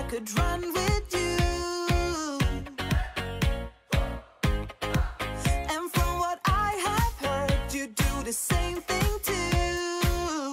could run with you. And from what I have heard, you do the same thing too.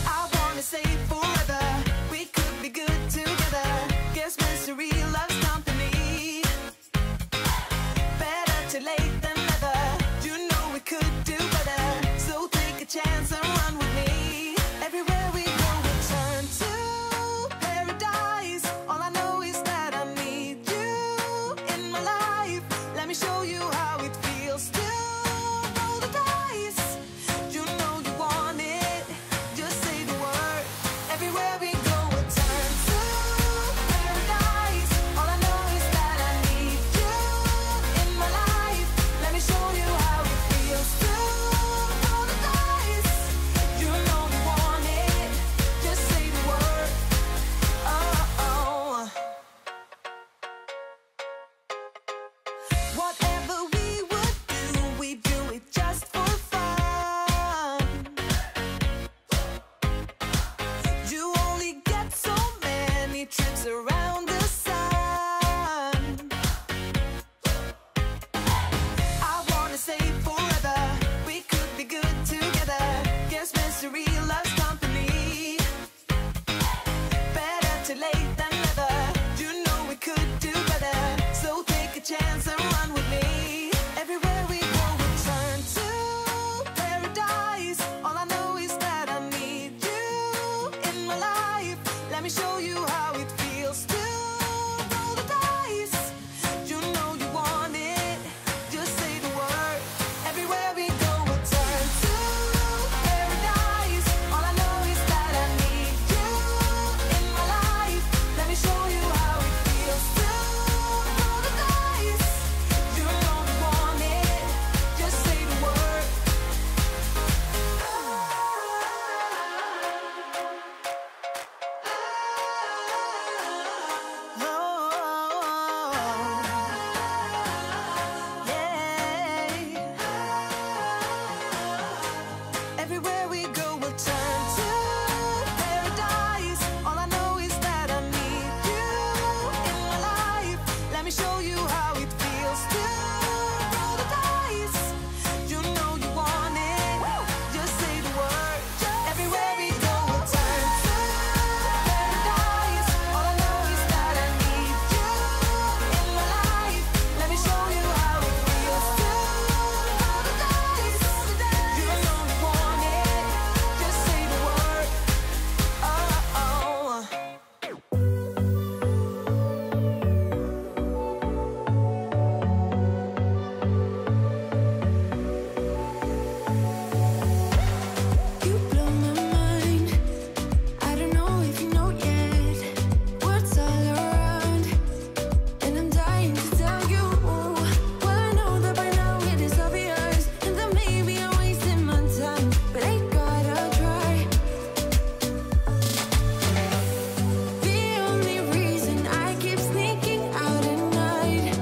I wanna say forever, we could be good together. Guess misery loves company. Better too late than never. You know we could do better. So take a chance and run with me. Everywhere we go, we turn to paradise. All I know is that I need you in my life. Let me show you how it feels to roll the dice. You know you want it, just say the word. Everywhere we go, we turn to paradise. All I know is that I need you in my life. Let me show you how it feels to roll the dice. You know you want it, just say the word. Oh, oh. Whatever we would do, we do it just for fun. You only get so many trips around the sun. I wanna say forever, we could be good together. Guess misery loves company. Better too late than never. You know we could do better. So take a chance and run with me. Everywhere we go, we turn to paradise. All I know is that I need you in my life. Let me show you how it feels to roll the dice. You know you want it, just say the word. Everywhere we go, we turn to paradise. All I know is that I need you in my life. Let me show you how it feels to roll the dice. You know you want it, just say the word. Everywhere we go, we'll turn to paradise. All I know is that I need you in my life. Let me show you how it feels to roll the dice. You know you want it, just say the word. Everywhere we go, we'll turn to paradise. All I know is that I need you in my life. Let me show you how it feels to roll the dice. You know you want it, just say the word. Oh, oh. You blow my mind. I don't know if you know yet. Words all around, and I'm dying to tell you. Well, I know that by now it is obvious, and that maybe I'm wasting my time, but I gotta try. The only reason I keep sneaking out at night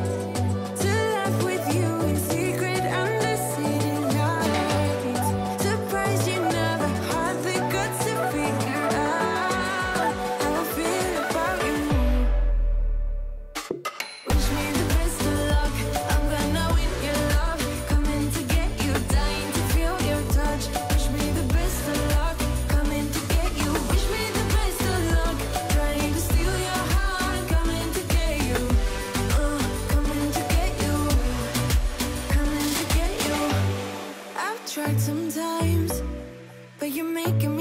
to laugh with you in secret under city lights. Surprised you never had the guts to figure out how I feel about you. Wish me the best of luck. I'm gonna win your love. Coming to get you, dying to feel your touch. Wish me the best of luck. Coming to get you. Wish me the best of luck. Trying to steal your heart. Coming to get you. Coming to get you. Coming to get you. I've tried sometimes, but you're making